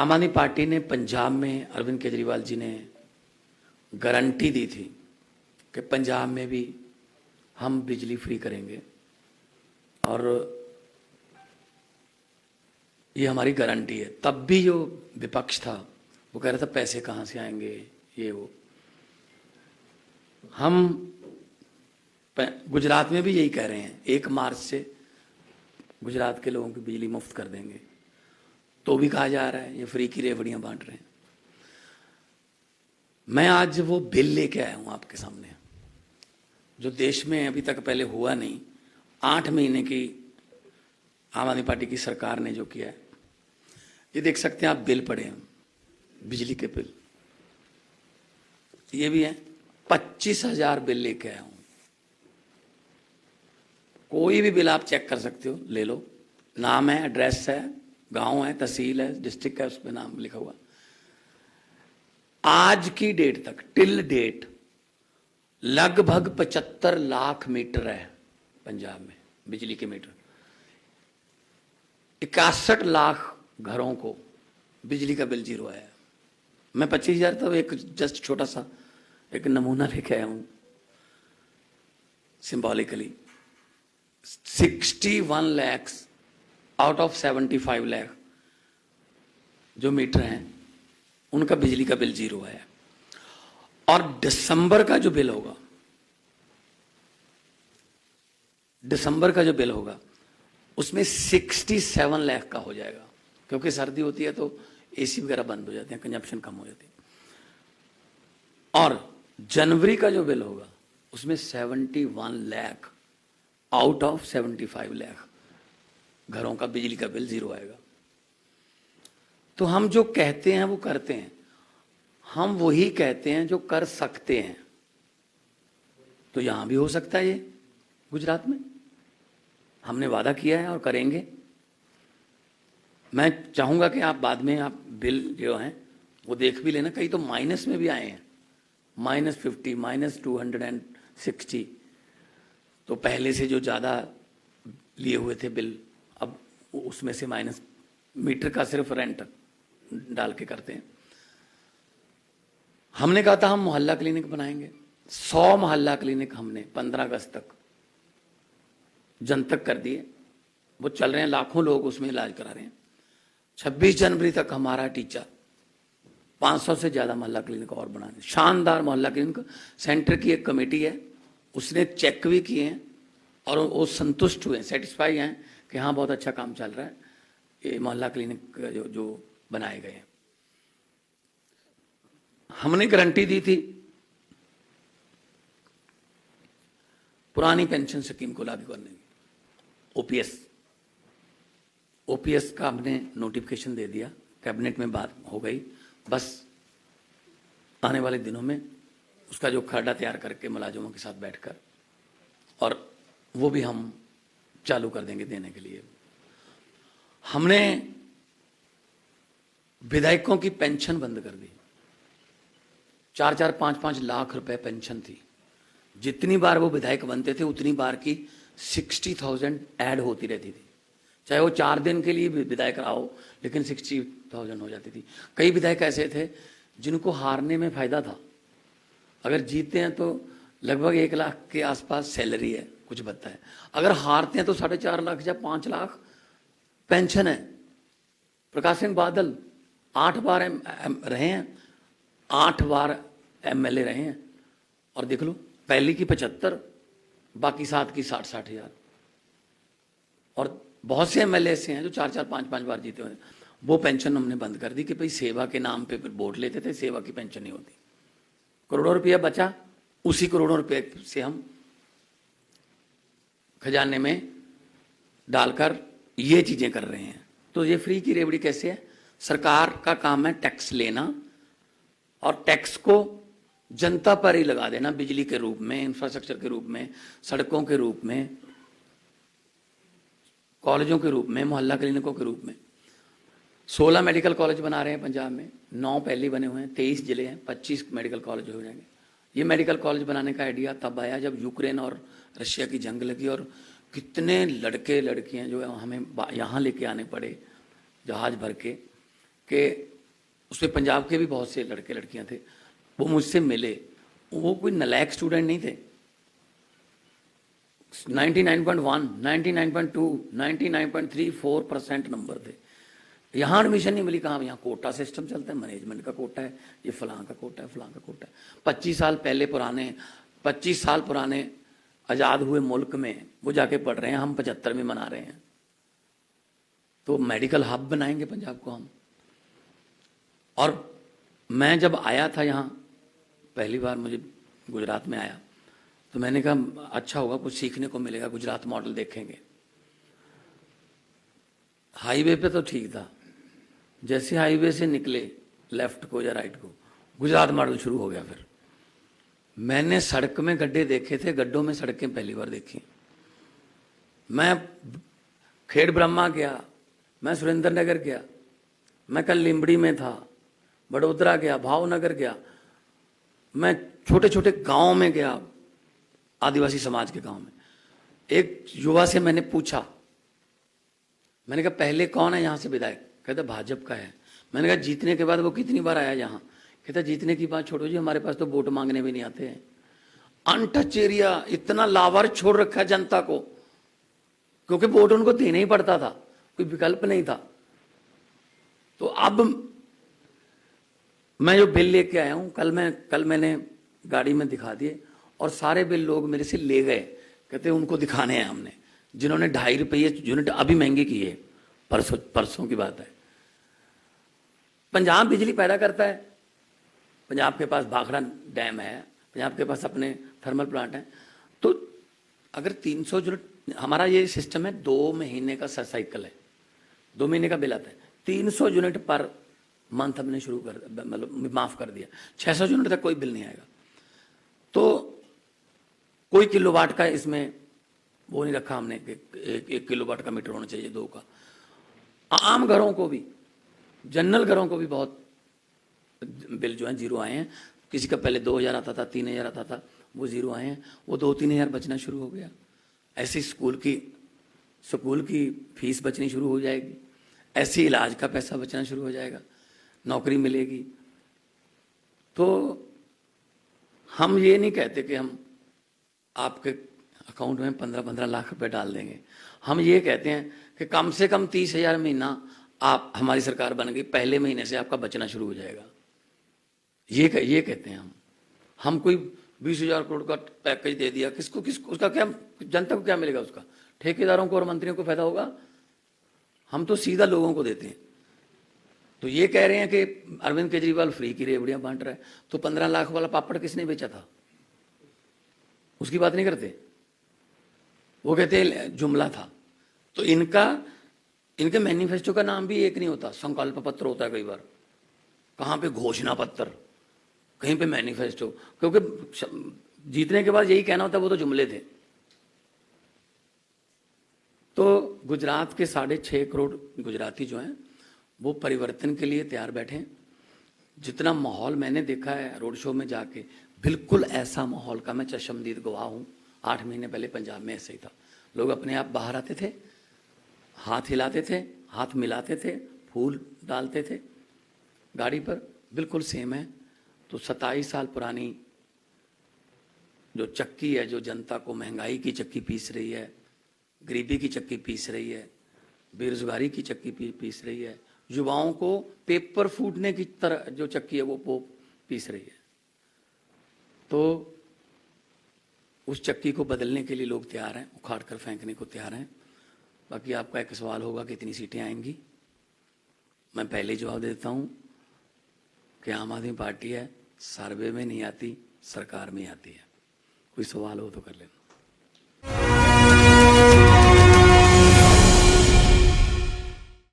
आम आदमी पार्टी ने पंजाब में अरविंद केजरीवाल जी ने गारंटी दी थी कि पंजाब में भी हम बिजली फ्री करेंगे और ये हमारी गारंटी है। तब भी जो विपक्ष था वो कह रहा था पैसे कहाँ से आएंगे, ये वो। हम गुजरात में भी यही कह रहे हैं, 1 मार्च से गुजरात के लोगों की बिजली मुफ्त कर देंगे, तो भी कहा जा रहा है ये फ्री की रेवड़ियां बांट रहे हैं। मैं आज वो बिल लेके आया हूं आपके सामने, जो देश में अभी तक पहले हुआ नहीं। 8 महीने की आम आदमी पार्टी की सरकार ने जो किया है, ये देख सकते हैं आप, बिल पड़े हैं, बिजली के बिल ये भी है। 25,000 बिल लेके आया हूं। कोई भी बिल आप चेक कर सकते हो, ले लो, नाम है, एड्रेस है, गांव है, तहसील है, डिस्ट्रिक्ट है, उसमें नाम लिखा हुआ। आज की डेट तक, टिल डेट, लगभग 75 लाख मीटर है पंजाब में बिजली के मीटर। 61 लाख घरों को बिजली का बिल जीरो आया है। मैं 25,000 तो एक जस्ट छोटा सा एक नमूना लेके आया हूं symbolically. 61 lakh out of 75 lakh जो मीटर हैं उनका बिजली का बिल जीरो है। और दिसंबर का जो बिल होगा, दिसंबर का जो बिल होगा उसमें 67 लाख का हो जाएगा, क्योंकि सर्दी होती है तो एसी वगैरह बंद हो जाते हैं, कंजप्शन कम हो जाती है। और जनवरी का जो बिल होगा उसमें 71 लाख आउट ऑफ 75 लाख घरों का बिजली का बिल जीरो आएगा। तो हम जो कहते हैं वो करते हैं, हम वही कहते हैं जो कर सकते हैं। तो यहां भी हो सकता है, ये गुजरात में हमने वादा किया है और करेंगे। मैं चाहूंगा कि आप बाद में आप बिल जो हैं वो देख भी लेना। कई तो माइनस में भी आए हैं, -50, -260। तो पहले से जो ज़्यादा लिए हुए थे बिल, अब उसमें से माइनस, मीटर का सिर्फ रेंट डाल के करते हैं। हमने कहा था हम मोहल्ला क्लिनिक बनाएंगे। 100 मोहल्ला क्लिनिक हमने 15 अगस्त तक जनतक कर दिए, वो चल रहे हैं, लाखों लोग उसमें इलाज करा रहे हैं। 26 जनवरी तक हमारा टीचर 500 से ज़्यादा मोहल्ला क्लिनिक और बनाने, शानदार मोहल्ला क्लिनिक। सेंटर की एक कमेटी है, उसने चेक भी किए हैं और वो संतुष्ट हुए, सेटिस्फाई हैं कि हाँ बहुत अच्छा काम चल रहा है ये मोहल्ला क्लिनिक जो बनाए गए हैं। हमने गारंटी दी थी पुरानी पेंशन स्कीम को लागू करने की। ओपीएस का हमने नोटिफिकेशन दे दिया, कैबिनेट में बात हो गई, बस आने वाले दिनों में उसका जो खर्डा तैयार करके मुलाजिमों के साथ बैठकर, और वो भी हम चालू कर देंगे देने के लिए। हमने विधायकों की पेंशन बंद कर दी। 4-4, 5-5 लाख रुपए पेंशन थी। जितनी बार वो विधायक बनते थे उतनी बार की 60,000 ऐड होती रहती थी। चाहे वो 4 दिन के लिए विधायक रहा हो, लेकिन 60,000 हो जाती थी। कई विधायक ऐसे थे जिनको हारने में फायदा था। अगर जीतते हैं तो लगभग 1 लाख के आसपास सैलरी है, कुछ बनता है। अगर हारते हैं तो 4.5 लाख या 5 लाख पेंशन है। प्रकाश सिंह बादल 8 बार रहे हैं, 8 बार एमएलए रहे हैं, और देख लो, पहली की 75, बाकी 7 की 60-60 हजार। और बहुत से एमएलए ऐसे हैं जो 4-4, 5-5 बार जीते हुए। वो पेंशन हमने बंद कर दी कि भाई सेवा के नाम पे वोट लेते थे, सेवा की पेंशन नहीं होती। करोड़ों रुपया बचा, उसी करोड़ों रुपये से हम खजाने में डालकर ये चीजें कर रहे हैं। तो ये फ्री की रेवड़ी कैसे है? सरकार का काम है टैक्स लेना, और टैक्स को जनता पर ही लगा देना, बिजली के रूप में, इंफ्रास्ट्रक्चर के रूप में, सड़कों के रूप में, कॉलेजों के रूप में, मोहल्ला क्लिनिकों के रूप में। 16 मेडिकल कॉलेज बना रहे हैं पंजाब में, 9 पहले बने हुए हैं, 23 जिले हैं, 25 मेडिकल कॉलेज हो जाएंगे। ये मेडिकल कॉलेज बनाने का आइडिया तब आया जब यूक्रेन और रशिया की जंग लगी, और कितने लड़के लड़कियां जो है हमें यहाँ लेके आने पड़े जहाज भर के उसमें पंजाब के भी बहुत से लड़के लड़कियां थे, वो मुझसे मिले। वो कोई नालायक स्टूडेंट नहीं थे। 99.1, 99.2, 99.34% नंबर थे। यहाँ एडमिशन नहीं मिली। कहाँ? यहाँ कोटा सिस्टम चलता है, मैनेजमेंट का कोटा है, ये फलां का कोटा है, फलां का कोटा है। 25 साल पुराने आज़ाद हुए मुल्क में वो जाके पढ़ रहे हैं, हम 75 में मना रहे हैं। तो मेडिकल हब बनाएंगे पंजाब को हम। और मैं जब आया था यहाँ पहली बार, मुझे गुजरात में आया, तो मैंने कहा अच्छा होगा, कुछ सीखने को मिलेगा, गुजरात मॉडल देखेंगे। हाईवे पे तो ठीक था, जैसे हाईवे से निकले लेफ्ट को या राइट को, गुजरात मॉडल शुरू हो गया। फिर मैंने सड़क में गड्ढे देखे थे, गड्ढों में सड़कें पहली बार देखी। मैं खेड़ ब्रह्मा गया, मैं सुरेंद्र नगर गया, मैं कल लिम्बड़ी में था, बड़ोदरा गया, भावनगर गया, मैं छोटे छोटे गांव में गया, आदिवासी समाज के गांव में। एक युवा से मैंने पूछा, मैंने कहा पहले कौन है यहाँ से विधायक? कहता भाजपा का है। मैंने कहा जीतने के बाद वो कितनी बार आया यहाँ? कहता जीतने की बात छोड़ो जी, हमारे पास तो वोट मांगने भी नहीं आते हैं। अनटच एरिया, इतना लावार छोड़ रखा है जनता को, क्योंकि वोट उनको देना ही पड़ता था, कोई विकल्प नहीं था। तो अब मैं जो बिल लेके आया हूं, कल मैंने गाड़ी में दिखा दिए, और सारे बिल लोग मेरे से ले गए, कहते उनको दिखाने हैं हमने, जिन्होंने 2.5 रुपये यूनिट अभी महंगी की है, परसों की बात है। पंजाब बिजली पैदा करता है, पंजाब के पास भाखड़ा डैम है, पंजाब के पास अपने थर्मल प्लांट है। तो अगर 300 यूनिट, हमारा ये सिस्टम है 2 महीने का साइकिल है, 2 महीने का बिल आता है, 300 यूनिट पर मंथ हमने शुरू कर, मतलब माफ कर दिया। 600 यूनिट तक कोई बिल नहीं आएगा। तो कोई किलोवाट का इसमें वो नहीं रखा हमने कि 1 किलोवाट का मीटर होना चाहिए, 2 का। आम घरों को भी, जनरल घरों को भी बहुत बिल जो है जीरो आए हैं। किसी का पहले 2000 आता था, 3000 आता था, वो जीरो आए हैं, वो 2-3 हज़ार बचना शुरू हो गया। ऐसे स्कूल की फीस बचनी शुरू हो जाएगी, ऐसे इलाज का पैसा बचना शुरू हो जाएगा, नौकरी मिलेगी। तो हम ये नहीं कहते कि हम आपके अकाउंट में 15-15 लाख रुपए डाल देंगे। हम ये कहते हैं कि कम से कम 30,000 महीना आप, हमारी सरकार बन गई, पहले महीने से आपका बचना शुरू हो जाएगा। ये कहते हैं हम कोई 20,000 करोड़ का पैकेज दे दिया, किसको उसका क्या, जनता को क्या मिलेगा? उसका ठेकेदारों को और मंत्रियों को फायदा होगा। हम तो सीधा लोगों को देते हैं। तो ये कह रहे हैं कि अरविंद केजरीवाल फ्री की रेवड़ियां बांट रहा है, तो 15 लाख वाला पापड़ किसने बेचा था? उसकी बात नहीं करते, वो कहते जुमला था। तो इनके मैनिफेस्टो का नाम भी एक नहीं होता, संकल्प पत्र होता है कई बार, कहाँ पे घोषणा पत्र, कहीं पे मैनिफेस्टो, क्योंकि जीतने के बाद यही कहना होता है वो तो जुमले थे। तो गुजरात के 6.5 करोड़ गुजराती जो हैं वो परिवर्तन के लिए तैयार बैठे हैं। जितना माहौल मैंने देखा है रोड शो में जाके, बिल्कुल ऐसा माहौल का मैं चश्मदीद गवाह हूँ। 8 महीने पहले पंजाब में ऐसे ही था, लोग अपने आप बाहर आते थे, हाथ हिलाते थे, हाथ मिलाते थे, फूल डालते थे गाड़ी पर, बिल्कुल सेम है। तो 27 साल पुरानी जो चक्की है, जो जनता को महंगाई की चक्की पीस रही है, गरीबी की चक्की पीस रही है, बेरोजगारी की चक्की पीस रही है, युवाओं को पेपर फूटने की तरह जो चक्की है वो पीस रही है, तो उस चक्की को बदलने के लिए लोग तैयार हैं, उखाड़ कर फेंकने को तैयार हैं। बाकी आपका एक सवाल होगा कितनी सीटें आएंगी, मैं पहले जवाब देता हूं कि आम आदमी पार्टी है, सर्वे में नहीं आती, सरकार में आती है। कोई सवाल हो तो कर लेना।